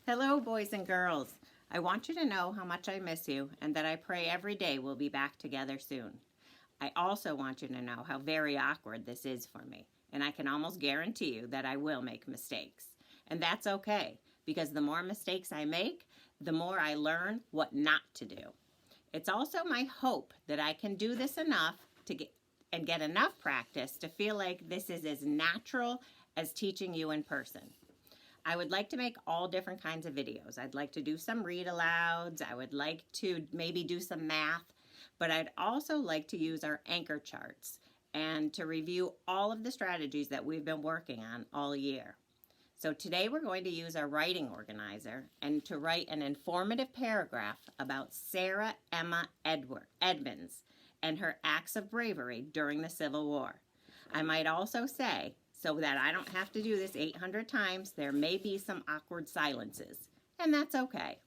Hello, boys and girls. I want you to know how much I miss you and that I pray every day we'll be back together soon. I also want you to know how very awkward this is for me, and I can almost guarantee you that I will make mistakes. And that's okay, because the more mistakes I make, the more I learn what not to do. It's also my hope that I can do this enough to get enough practice to feel like this is as natural as teaching you in person. I would like to make all different kinds of videos. I'd like to do some read alouds. I would like to maybe do some math, but I'd also like to use our anchor charts and to review all of the strategies that we've been working on all year. So today we're going to use our writing organizer and to write an informative paragraph about Sarah Emma Edmonds and her acts of bravery during the Civil War. I might also say, so that I don't have to do this 800 times, there may be some awkward silences, and that's okay.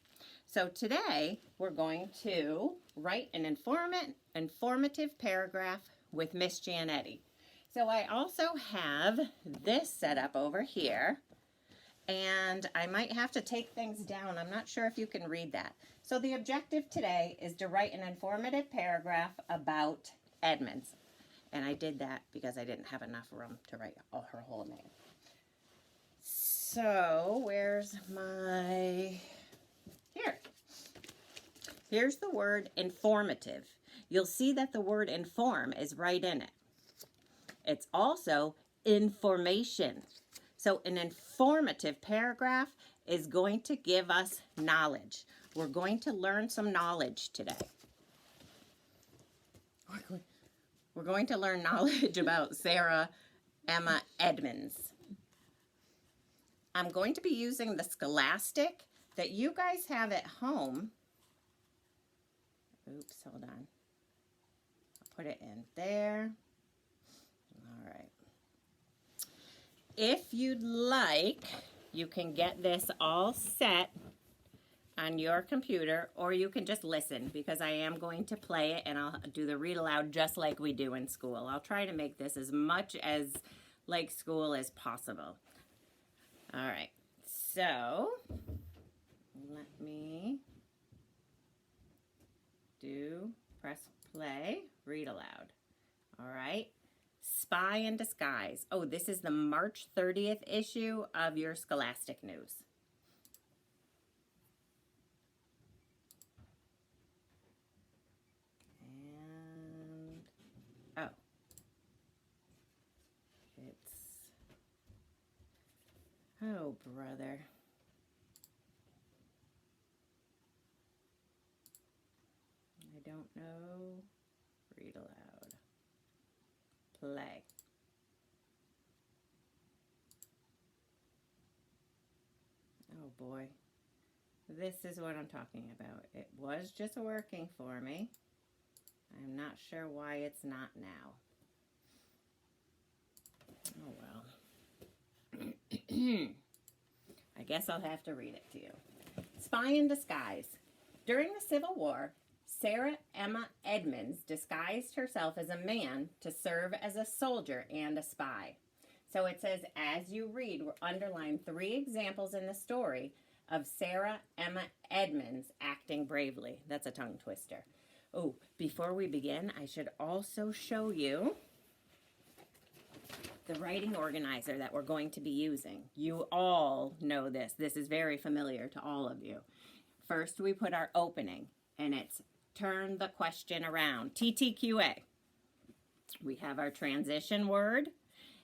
So today we're going to write an informative paragraph with Miss Giannetti. So I also have this set up over here, and I might have to take things down. I'm not sure if you can read that. So the objective today is to write an informative paragraph about Edmonds. And I did that because I didn't have enough room to write her whole name. So, where's my... Here's the word informative. You'll see that the word inform is right in it. It's also information. So, an informative paragraph is going to give us knowledge. We're going to learn some knowledge today. We're going to learn knowledge about Sarah Emma Edmonds. I'm going to be using the Scholastic that you guys have at home. Oops, hold on. I'll put it in there. All right. If you'd like, you can get this all set on your computer, or you can just listen, because I am going to play it and I'll do the read aloud just like we do in school. I'll try to make this as much as like school as possible. All right, so let me press play, read aloud. All right, Spy in Disguise. Oh, this is the March 30th issue of your Scholastic News. Oh, brother. I don't know. Read aloud. Play. Oh, boy. This is what I'm talking about. It was just working for me. I'm not sure why it's not now. Oh, well. I guess I'll have to read it to you. Spy in Disguise. During the Civil War, Sarah Emma Edmonds disguised herself as a man to serve as a soldier and a spy. So it says, as you read, we're underlined 3 examples in the story of Sarah Emma Edmonds acting bravely. That's a tongue twister. Oh, before we begin, I should also show you the writing organizer that we're going to be using. You all know this. This is very familiar to all of you. First, we put our opening, and it's turn the question around, TTQA. We have our transition word,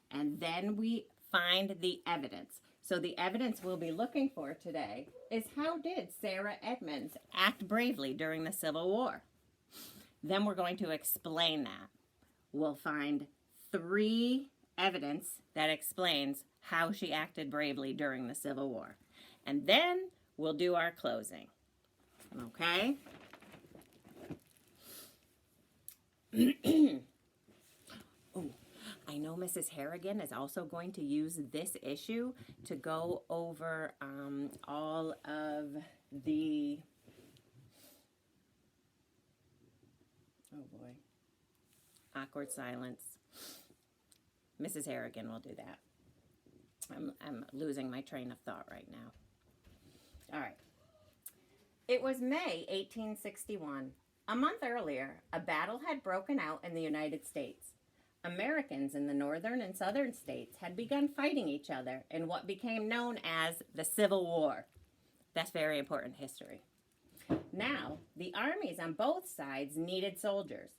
and then we find the evidence. So the evidence we'll be looking for today is, how did Sarah Edmonds act bravely during the Civil War? Then we're going to explain that. We'll find 3 evidence that explains how she acted bravely during the Civil War. And then we'll do our closing. Okay? Oh, I know Mrs. Harrigan is also going to use this issue to go over all of the... Oh, boy. Awkward silence. Mrs. Harrigan will do that. I'm losing my train of thought right now. It was May 1861. A month earlier, a battle had broken out in the United States. Americans in the northern and southern states had begun fighting each other in what became known as the Civil War. That's very important history. Now, the armies on both sides needed soldiers.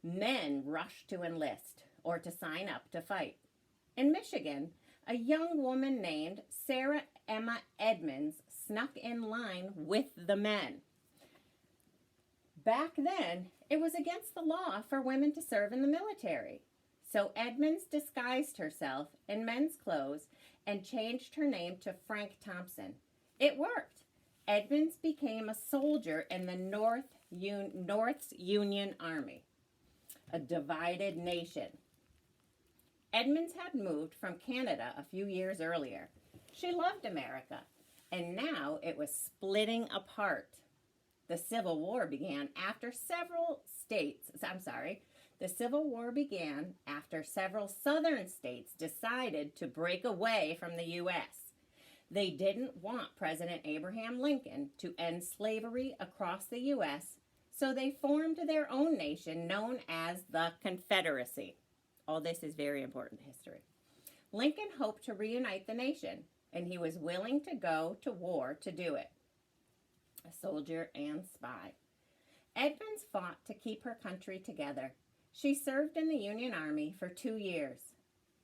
Men rushed to enlist or to sign up to fight. In Michigan, a young woman named Sarah Emma Edmonds snuck in line with the men. Back then, it was against the law for women to serve in the military. So Edmonds disguised herself in men's clothes and changed her name to Frank Thompson. It worked. Edmonds became a soldier in the North's Union Army, a divided nation. Edmonds had moved from Canada a few years earlier. She loved America, and now it was splitting apart. The Civil War began after several southern states decided to break away from the U.S. They didn't want President Abraham Lincoln to end slavery across the U.S., so they formed their own nation known as the Confederacy. All this is very important history. Lincoln hoped to reunite the nation, and he was willing to go to war to do it. A soldier and spy. Edmonds fought to keep her country together. She served in the Union Army for 2 years.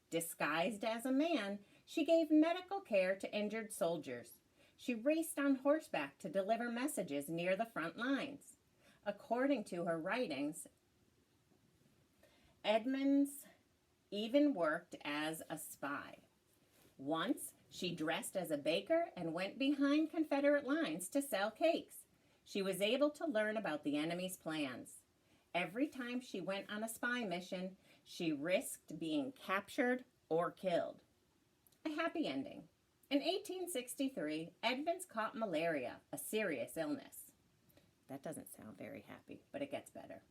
Disguised as a man, she gave medical care to injured soldiers. She raced on horseback to deliver messages near the front lines. According to her writings, Edmonds even worked as a spy. Once, she dressed as a baker and went behind Confederate lines to sell cakes. She was able to learn about the enemy's plans. Every time she went on a spy mission, she risked being captured or killed. A happy ending. In 1863, Edmonds caught malaria, a serious illness. That doesn't sound very happy, but it gets better.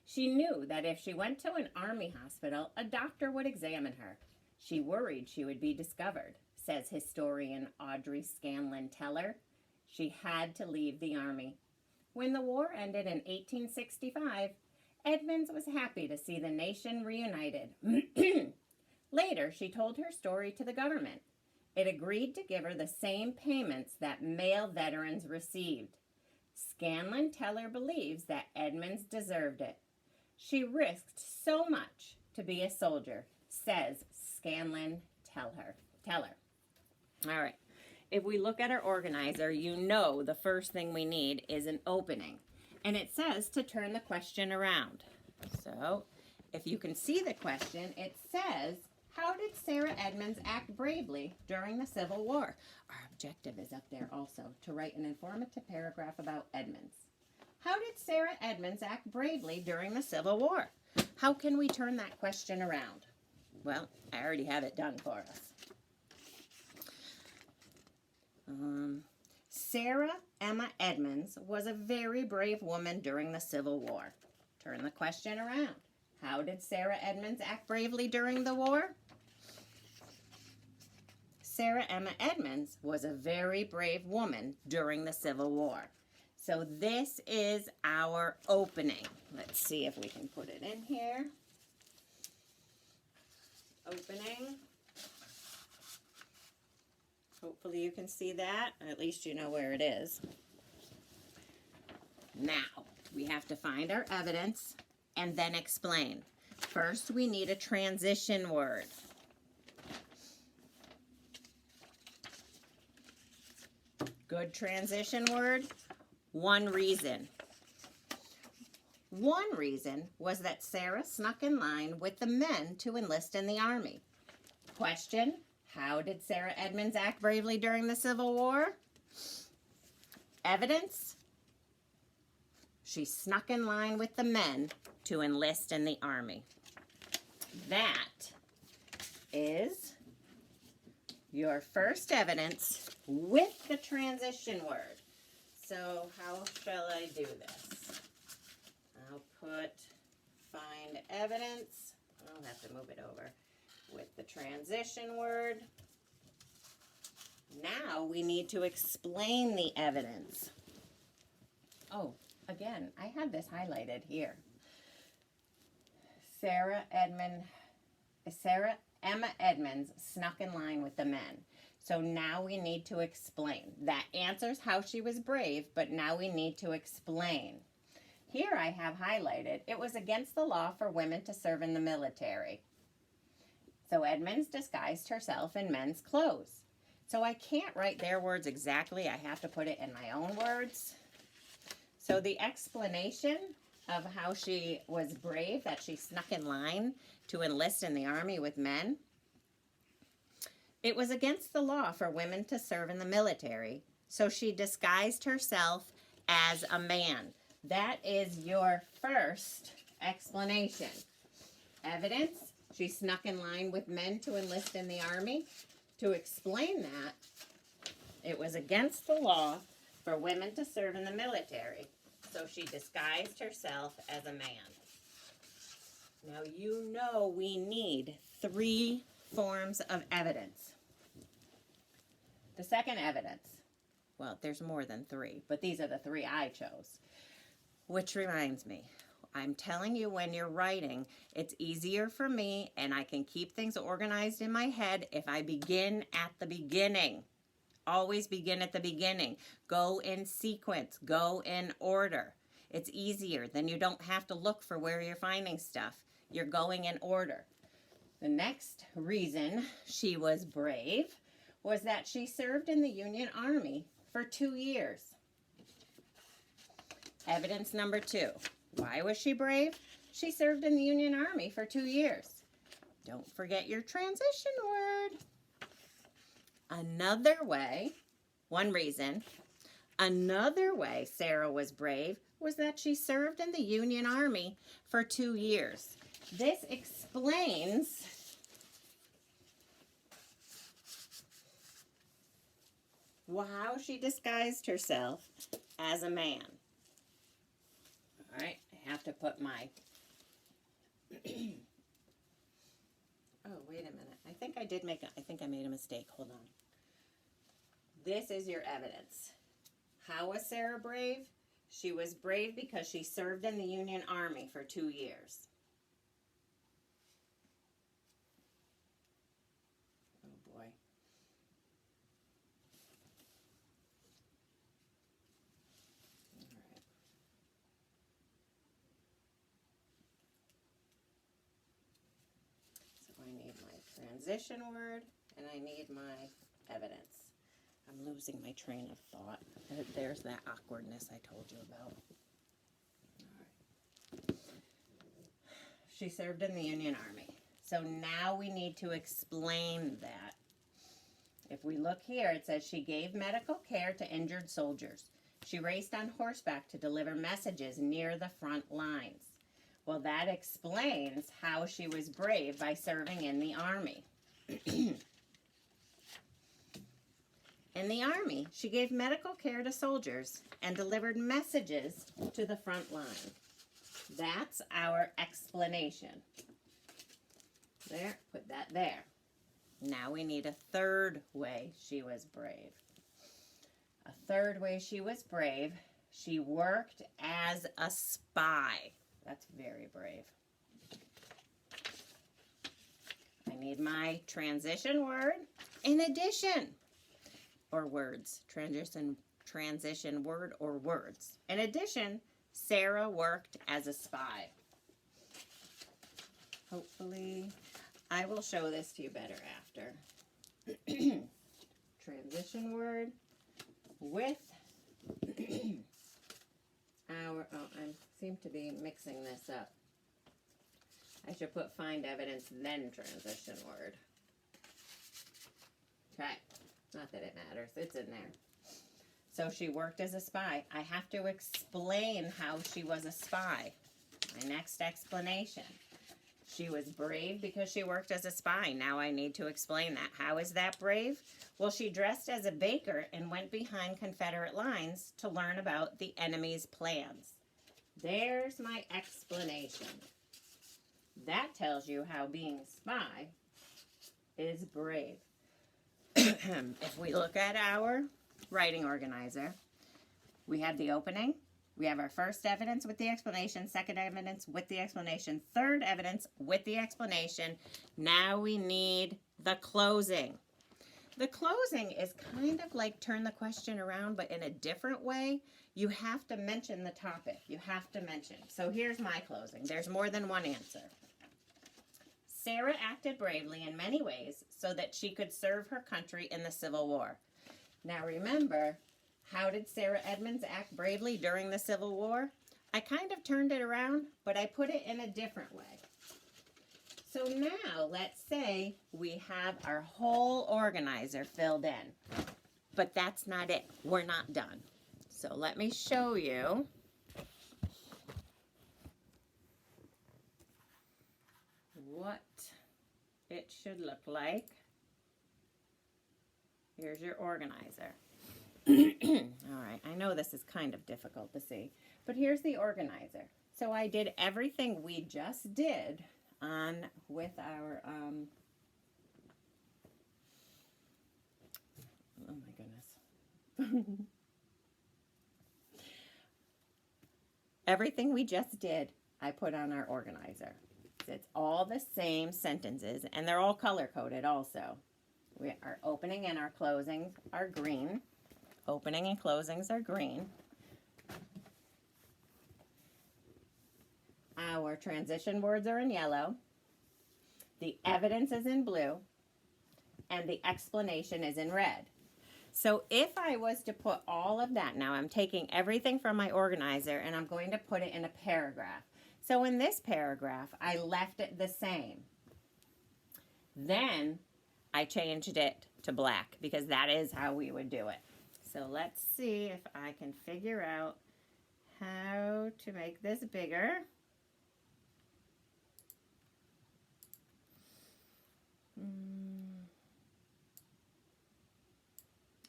She knew that if she went to an army hospital, a doctor would examine her. She worried she would be discovered, says historian Audrey Scanlon Teller. She had to leave the army. When the war ended in 1865, Edmonds was happy to see the nation reunited. Later, she told her story to the government. It agreed to give her the same payments that male veterans received. Scanlon Teller believes that Edmonds deserved it. She risked so much to be a soldier, says Scanlon Teller. All right. If we look at our organizer, you know the first thing we need is an opening. And it says to turn the question around. So, if you can see the question, it says, how did Sarah Edmonds act bravely during the Civil War? Our objective is up there also, to write an informative paragraph about Edmonds. How did Sarah Edmonds act bravely during the Civil War? How can we turn that question around? Well, I already have it done for us. Sarah Emma Edmonds was a very brave woman during the Civil War. Turn the question around. How did Sarah Edmonds act bravely during the war? Sarah Emma Edmonds was a very brave woman during the Civil War. So this is our opening. Let's see if we can put it in here. Opening. Hopefully you can see that. At least you know where it is. Now, we have to find our evidence and then explain. First, we need a transition word. Good transition word. One reason. One reason was that Sarah snuck in line with the men to enlist in the army. Question, how did Sarah Edmonds act bravely during the Civil War? Evidence, she snuck in line with the men to enlist in the army. That is your first evidence with the transition word. So how shall I do this? I'll put find evidence. I'll have to move it over with the transition word. Now we need to explain the evidence. Oh, again, I had this highlighted here. Emma Edmonds snuck in line with the men. So now we need to explain. That answers how she was brave, but now we need to explain. Here I have highlighted, it was against the law for women to serve in the military. So Edmonds disguised herself in men's clothes. So I can't write their words exactly. I have to put it in my own words. So the explanation of how she was brave, that she snuck in line to enlist in the army with men. It was against the law for women to serve in the military, so she disguised herself as a man. That is your first explanation. Evidence, she snuck in line with men to enlist in the army. To explain that, it was against the law for women to serve in the military, so she disguised herself as a man. Now you know we need 3 forms of evidence. The second evidence, well, there's more than 3, but these are the 3 I chose. Which reminds me, I'm telling you, when you're writing, it's easier for me and I can keep things organized in my head if I begin at the beginning. Always begin at the beginning. Go in sequence. Go in order. It's easier. Then you don't have to look for where you're finding stuff. You're going in order. The next reason she was brave was that she served in the Union Army for 2 years. Evidence number 2. Why was she brave? She served in the Union Army for 2 years. Don't forget your transition word. Another way, one reason, another way Sarah was brave was that she served in the Union Army for 2 years. This explains how she disguised herself as a man. All right, I have to put my... Oh, wait a minute. I think I made a mistake. Hold on. This is your evidence. How was Sarah brave? She was brave because she served in the Union Army for 2 years. Oh, boy. All right. So I need my transition word, and I need my evidence. I'm losing my train of thought. There's that awkwardness I told you about. All right. She served in the Union Army. So now we need to explain that. If we look here, it says she gave medical care to injured soldiers. She raced on horseback to deliver messages near the front lines. Well, that explains how she was brave by serving in the Army. In the Army, she gave medical care to soldiers and delivered messages to the front line. That's our explanation. There, put that there. Now we need a third way she was brave. A third way she was brave, she worked as a spy. That's very brave. I need my transition word. In addition, or words. Transition word or words. In addition, Sarah worked as a spy. Hopefully, I will show this to you better after. Transition word with I seem to be mixing this up. I should put find evidence, then transition word. Okay. Not that it matters. It's in there. So she worked as a spy. I have to explain how she was a spy. My next explanation. She was brave because she worked as a spy. Now I need to explain that. How is that brave? Well, she dressed as a baker and went behind Confederate lines to learn about the enemy's plans. There's my explanation. That tells you how being a spy is brave. If we look at our writing organizer, we have the opening. We have our first evidence with the explanation, second evidence with the explanation, third evidence with the explanation. Now we need the closing. The closing is kind of like turn the question around, but in a different way. You have to mention the topic. You have to mention. So here's my closing. There's more than one answer. Sarah acted bravely in many ways so that she could serve her country in the Civil War. Now remember, how did Sarah Edmonds act bravely during the Civil War? I kind of turned it around, but I put it in a different way. So now let's say we have our whole organizer filled in. But that's not it. We're not done. So let me show you. What it should look like. Here's your organizer. All right, I know this is kind of difficult to see, but here's the organizer. So I did everything we just did on with our, oh my goodness. Everything we just did, I put on our organizer. It's all the same sentences, and they're all color-coded also. Our opening and our closings are green. Opening and closings are green. Our transition words are in yellow. The evidence is in blue. And the explanation is in red. So if I was to put all of that, now I'm taking everything from my organizer and I'm going to put it in a paragraph. So in this paragraph, I left it the same. Then I changed it to black because that is how we would do it. So let's see if I can figure out how to make this bigger.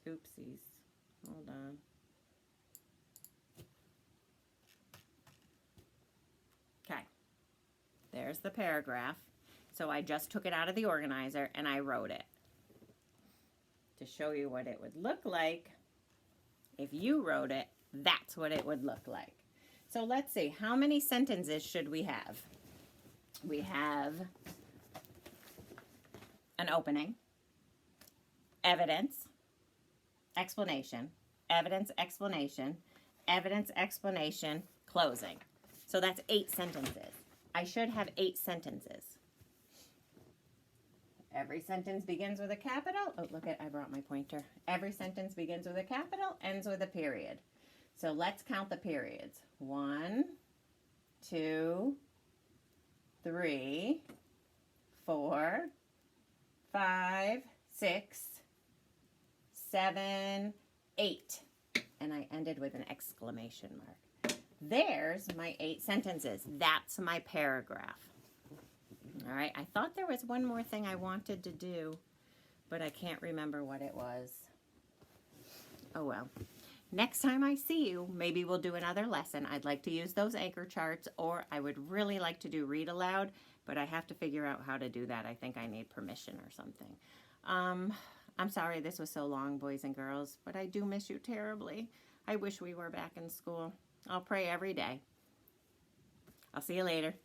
Oopsies. Hold on. Okay. There's the paragraph. So I just took it out of the organizer and I wrote it to show you what it would look like. If you wrote it, that's what it would look like. So let's see, how many sentences should we have? We have an opening, evidence, explanation, evidence, explanation, evidence, explanation, closing. So that's 8 sentences. I should have 8 sentences. Every sentence begins with a capital. Oh, look at, I brought my pointer. Every sentence begins with a capital, ends with a period. So let's count the periods. 1, 2, 3, 4, 5, 6, 7, 8. And I ended with an exclamation mark. There's my 8 sentences. That's my paragraph. All right, I thought there was one more thing I wanted to do, but I can't remember what it was. Oh well. Next time I see you, maybe we'll do another lesson. I'd like to use those anchor charts, or I would really like to do read aloud, but I have to figure out how to do that. I think I need permission or something. I'm sorry this was so long, boys and girls, but I do miss you terribly. I wish we were back in school. I'll pray every day. I'll see you later.